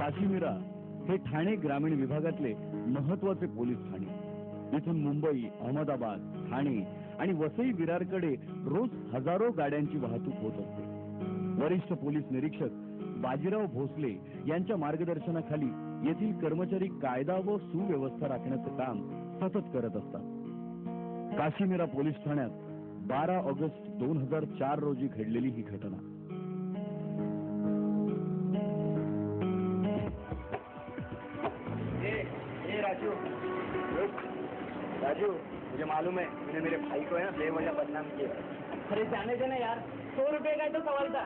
काशीमीरा हे ठाणे ग्रामीण विभागातले महत्वाचे पोलीस ठाणे। इथून मुंबई, अहमदाबाद, ठाणे आणि वसई विरारकडे रोज हजारो गाड्यांची वाहतूक होत असते। वरिष्ठ पोलीस निरीक्षक बाजीराव भोसले यांच्या मार्गदर्शनाखाली येथील कर्मचारी कायदा व सुव्यवस्था राखण्याचं काम सतत करत असतात। काशीमीरा पोलीस ठाण्यात 12 ऑगस्ट 2004 रोजी घडलेली ही घटना। राजू, राजू, मुझे मालूम है तूने मेरे भाई को है ना बेवजह बदनाम किया। अरे जाने देना यार, 100 रुपए का तो सवाल था।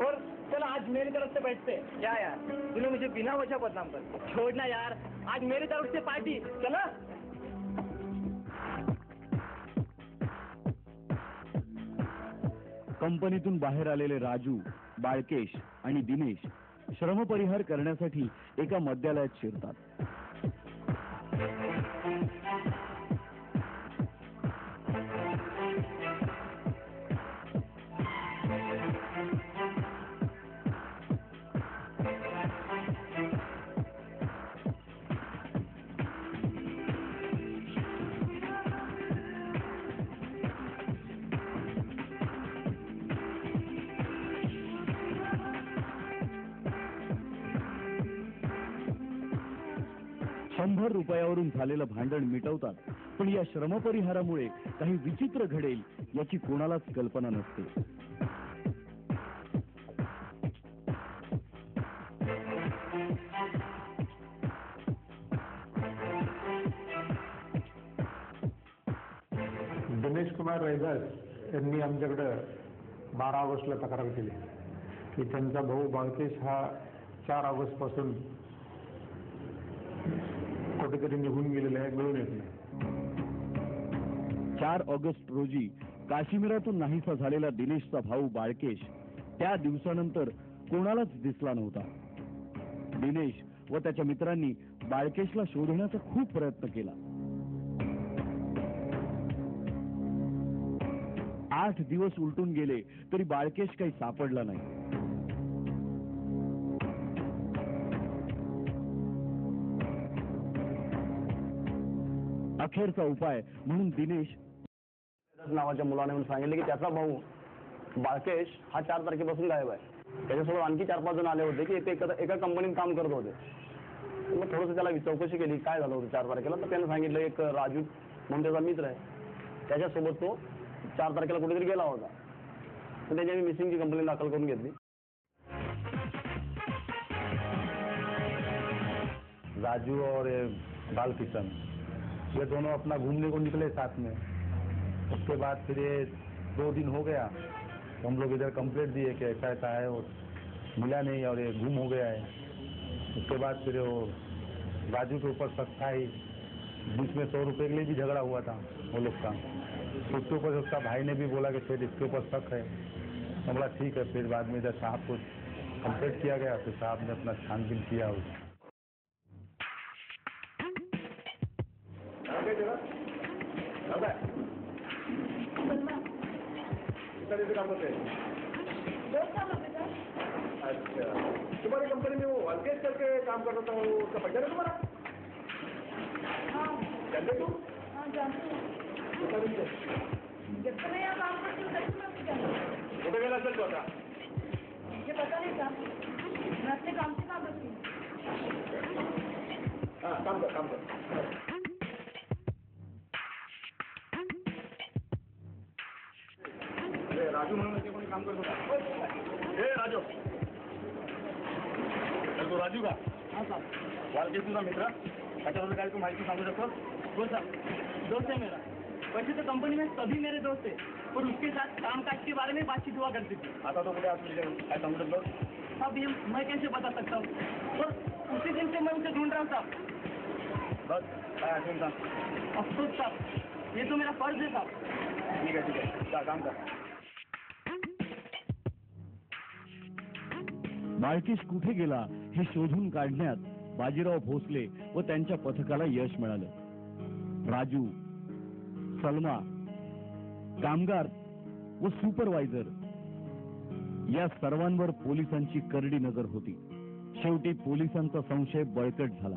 और चलो आज मेरी तरफ से बैठते। क्या यार, तूने मुझे बिना वजह बदनाम कर दिया। छोड़ना यार, आज मेरी तरफ से पार्टी, चलो। कंपनीतून बाहेर आलेले राजू, बाळकेश आणि दिनेश श्रमपरिहार करण्यासाठी एका मद्यालयात शिरतात। ₹100वरून झालेलं भांडण मिटवतात, पण या श्रमपरिहारामुळे काही विचित्र घडेल याची कोणालाच कल्पना नसते। दिनेश कुमार रैदास यांनी आमच्याकडे 12 ऑगस्टला तक्रार केली की त्यांचा भाऊ बाळकेश हा 4 ऑगस्ट पासून कुठेतरी निघून गेलेला आहे, मिळून येत नाही। 4 ऑगस्ट रोजी काशीमीरातून नाहीसा झालेला दिनेशचा भाऊ बाळकेश त्या दिवसानंतर कोणालाच दिसला नव्हता। दिनेश व त्याच्या मित्रांनी बाळकेशला शोधण्याचा खूप प्रयत्न केला। 8 दिवस उलटून गेले तरी बाळकेश काही सापडला नाही। अखेरचा उपाय म्हणून दिनेश नावाच्या मुलाने म्हणून सांगितले की त्याचा भाऊ बाळकेश हा 4 तारखेपासून गायब आहे। त्याच्यासोबत आणखी 4-5 जण आले होते की ते एका कंपनीत काम करत होते। मग थोडंसं त्याला चौकशी केली काय झालं होतं 4 तारखेला, तर त्याने सांगितलं एक राजू म्हणून त्याचा मित्र आहे, त्याच्यासोबत तो 4 तारखेला कुठेतरी गेला होता। तर त्याची आम्ही मिसिंगची कंप्लेंट दाखल करून घेतली। राजू और बालकिशन ये दोनों अपना घूमने को निकले साथ में। उसके बाद फिर ये 2 दिन हो गया तो हम लोग इधर कंप्लेंट दिए कि ऐसा ऐसा है और मिला नहीं और ये गुम हो गया है। उसके बाद फिर वो राजू के ऊपर शक था ही, बीच में 100 रुपये के लिए भी झगड़ा हुआ था वो लोग का। उसके ऊपर उसका भाई ने भी बोला कि फिर इसके ऊपर शक है। तो बोला ठीक है। फिर बाद में इधर साहब को कंप्लेंट किया गया, फिर साहब ने अपना छानबीन किया। काम होते हैं। अच्छा, तुम्हारी कंपनी में वो वर्केश करके काम करता था, वो उसका पहचान है तुम्हारा? जानते तुम? हाँ जानती हूँ। जब से मैं यहाँ काम करती हूँ तभी मैं उसको जानती हूँ। कुठे गेला असेल तो आता? मुझे पता नहीं था, मैं अपने काम से काम करती हूँ। हाँ काम कर। राजू म्हणून कोणी काम करत होता? ए राजू, तो राजू का? हाँ साहब। बाळकेश तुझा मित्र, त्याच्याबद्दल काय तू माहिती सांगू शकतो? वो साहब दोस्त है मेरा। वैसे तो कंपनी में सभी मेरे दोस्त है, और उसके साथ कामकाज के बारे में बातचीत हुआ करती थी। आता तो कुठे असू काय सांगू शकतो? अब ये मैं कैसे बता सकता हूँ, और उसी दिन से मैं उसे ढूंढ रहा हूँ साहब। बस काय आठवण सांग। अफसोस साहब, ये तो मेरा फर्ज है साहब। ठीक आहे, जा काम कर। बाळकेश कुठे गेला हे शोधून काढण्यात बाजीराव भोसले व त्यांच्या पथकाला यश मिळालं। राजू, सलमा, कामगार व सुपरवायझर या सर्वांवर पोलिसांची करडी नजर होती। शेवटी पोलिसांचा संशय बळकट झाला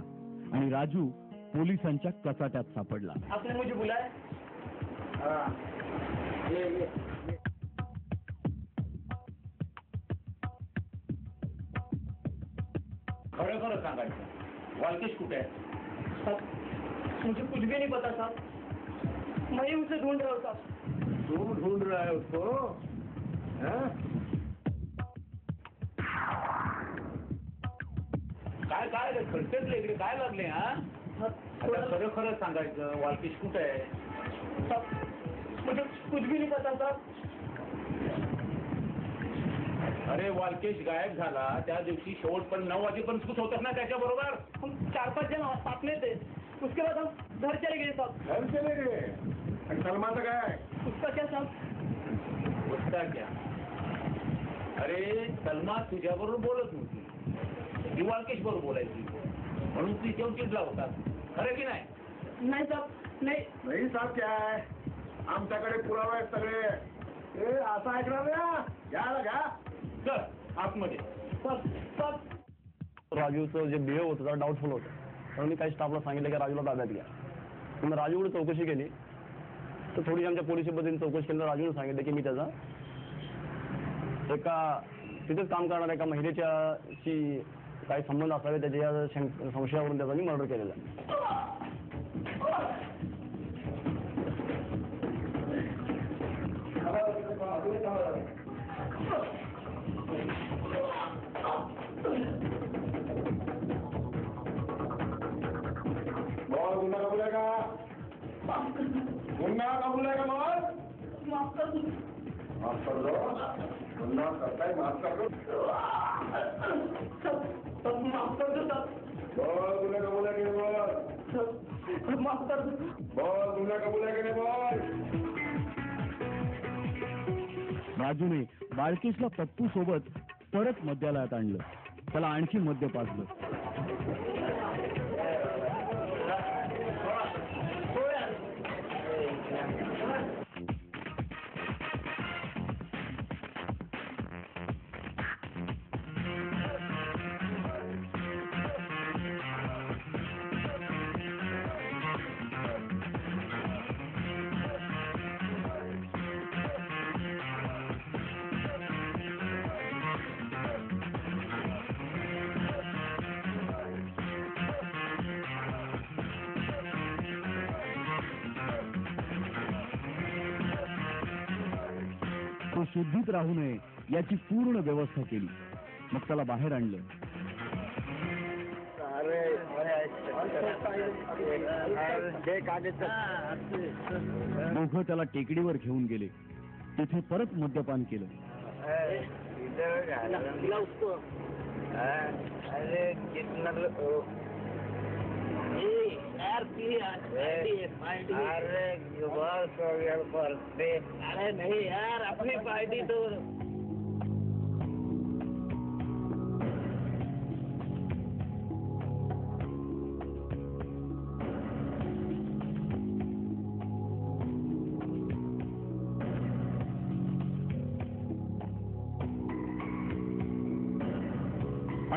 आणि राजू पोलिसांच्या कचाट्यात सापडला. आपने मुझे बुलाया? खरं खरं सांगायचं वालकेश कुठे आहे? साहब, मुझे कुछ भी नहीं पता साहब. मैं ही उसे ढूंढ रहा हूँ साहब. तू ढूंढ रहा है उसको हाँ? काय काय रे खर्चेच लेकडे काय लागले हा? आता खरं खरं सांगायचं वालकेश कुठे आहे? साहब, मुझे कुछ भी नहीं पता साहब. अरे वालकेश गायब झाला त्या दिवशी शेवटपर्यंत 9 वाजेपर्यंत तूच होतास ना त्याच्या बरोबर? हम 4-5 जन साथ में थे. उसके बाद हम घर चले गए साहब. घर चले गए. आणि सलमाचं काय? उसका क्या साहब? उसका क्या? अरे सलमा तुझ्याबरोबर बोलत नव्हती, ती वालकेश बरोबर बोलायची म्हणून तू इथे चिडला होता. खरं की नाही? नहीं साहब, नहीं. नाही साहेब काय आमच्याकडे पुरावे आहेत सगळे. ए असं ऐकणार ना घ्या घ्या चल आतमध्ये. राजूचं जे बिहेव होतं जरा डाऊटफुल होतं. म्हणून मी काही स्टाफला सांगितलं की राजूला ताब्यात घ्या. मग राजूकडे चौकशी केली तर थोडीशी आमच्या पोलीस पद्धतीने चौकशी केली. राजूने सांगितलं की मी त्याचा एका तिथेच काम करणाऱ्या एका महिलेच्याशी काही संबंध असावे त्याच्या संशयावरून त्याचा मी मर्डर केलेला आहे. बोल गुन्हा कबूल आहे का? गुन्हा कबूल आहे का बोल? माफ कर दो. माफ कर दो. गुन्हा करताय माफ कर दो. सब माफ कर दो साहब. बोल गुन्हा कबूल आहे की नाही बोल? सब माफ कर दो. बोल गुन्हा कबूल आहे की नाही बोल? राजूने बाळकेशला पप्पू सोबत परत मद्यालयात आणलं. त्याला आणखी मद्य पाजलं. तो शुद्धीत राहू नये याची पूर्ण व्यवस्था केली. मग त्याला बाहेर आणलं. दोघं त्याला टेकडीवर घेऊन गेले. तिथे परत मद्यपान केलं. अरे कितना अरे बस हो गया बर्थडे. अरे नहीं यार अपनी पार्टी तो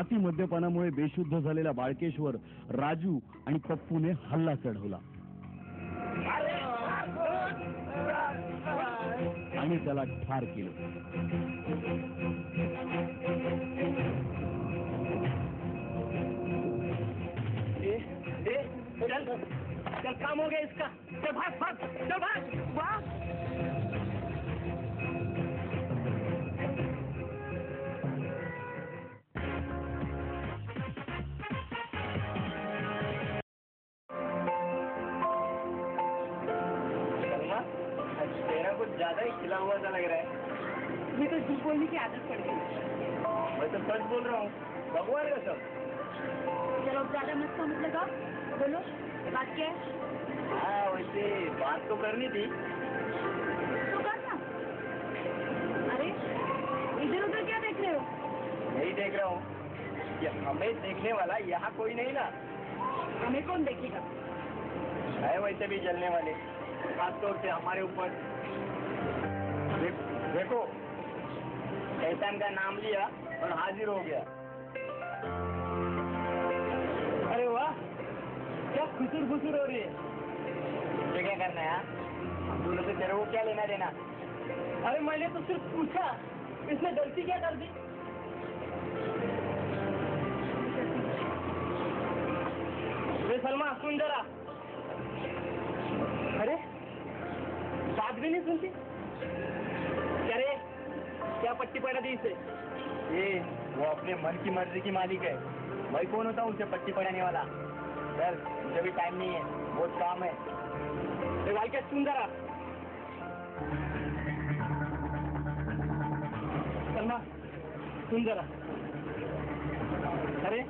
अति मद्यपानामुळे बेशुद्ध झालेल्या बाळकेशवर राजू आणि पप्पूने हल्ला चढवला आणि त्याला ठार केलं. चल चल काम हो गया इसका. चल भाग भाग चल भाग भाग. ज्यादा ही खिला हुआ सा लग रहा है. ये तो झूठ बोलने की आदत पड़ गई. मैं तो सच बोल रहा हूँ. भगवान का सब. चलो अब ज्यादा मत का मतलब लगाओ. बोलो बात क्या है? हाँ वैसे बात तो करनी थी. तो करना. अरे इधर उधर क्या देख रहे हो? नहीं देख रहा हूँ. ये हमें देखने वाला यहाँ कोई नहीं ना. हमें कौन देखेगा? है वैसे भी जलने वाले. खासतौर से हमारे ऊपर. देखो शैतान का नाम लिया और हाजिर हो गया. खुसुर खुसुर हो रही है। ये क्या करना है यार? हम दोनों से तेरे को क्या लेना देना? अरे मैंने तो सिर्फ पूछा, इसने गलती क्या कर दी? रे सलमा सुन जरा। अरे बात भी नहीं सुनती क्या रे? क्या पट्टी पड़ा दी इसे? ये वो अपने मन की मर्जी की मालिक है। मैं कौन होता हूँ उसे पट्टी पढ़ाने वाला? सर मुझे भी टाइम नहीं है, बहुत काम है। रे भाई क्या सुन जरा। सलमा सुन जरा। अरे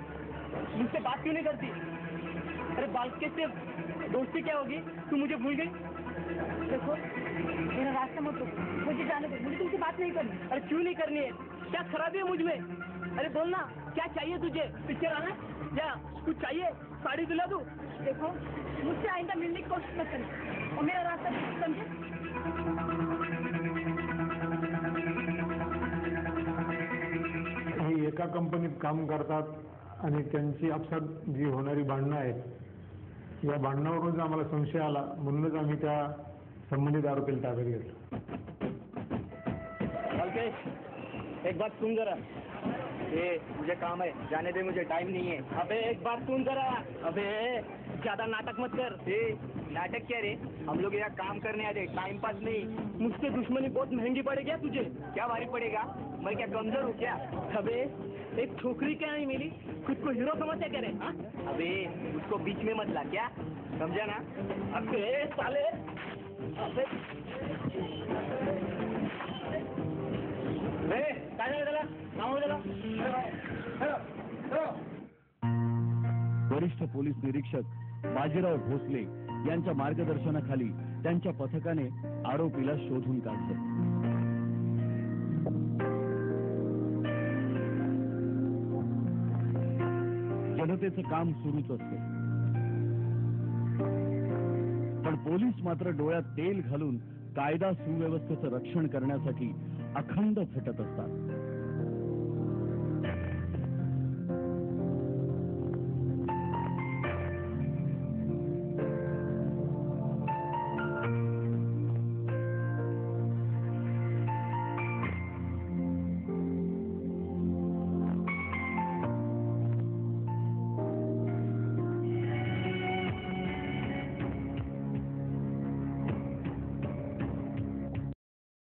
मुझसे बात क्यों नहीं करती? अरे बालकेश से दोस्ती क्या होगी? तू मुझे भूल गई? देखो मेरा रास्ता मत रोको, मुझे जाने दो, मुझे तुमसे बात नहीं करनी। अरे क्यों नहीं करनी है? क्या खराबी है मुझ में? अरे बोलना क्या चाहिए तुझे? पिक्चर आना या कुछ चाहिए? साड़ी दिला दूं? देखो मुझसे आइंदा मिलने की कोशिश मत करना और मेरा रास्ता समझे। ही एका कंपनीत काम करतात आणि त्यांची आपसात जी होणारी भांडणं आहेत, या भांडणावरूनच आम्हाला संशय आला, म्हणूनच आम्ही त्या संबंधित आरोपीला ताब्यात घेतलं. बालकेश एक बात सुन जरा। ये मुझे काम है, जाने दे, मुझे टाइम नहीं है। अबे एक बात सुन जरा। अबे ज्यादा नाटक मत कर। ये नाटक क्या रे? हम लोग यहाँ काम करने आते, टाइम पास नहीं। मुझसे दुश्मनी बहुत महंगी पड़ेगी क्या तुझे? क्या भारी पड़ेगा? मैं क्या कमजोर हूँ क्या? अबे एक छोकरी क्या नहीं मिली, खुद को हीरो समझते क्या रे? हाँ? अबे उसको बीच में मत ला, क्या समझा ना? अबे साले अबे काय झालं त्याला? नाव त्याला? वरिष्ठ पोलीस निरीक्षक बाजीराव भोसले यांच्या मार्गदर्शनाखाली त्यांच्या पथकाने आरोपीला शोधून काढलं. जनतेचं काम सुरूच असतं, पण पोलीस मात्र डोळ्यात तेल घालून कायदा सुव्यवस्थेचं रक्षण करण्यासाठी अखंड झटत असतात.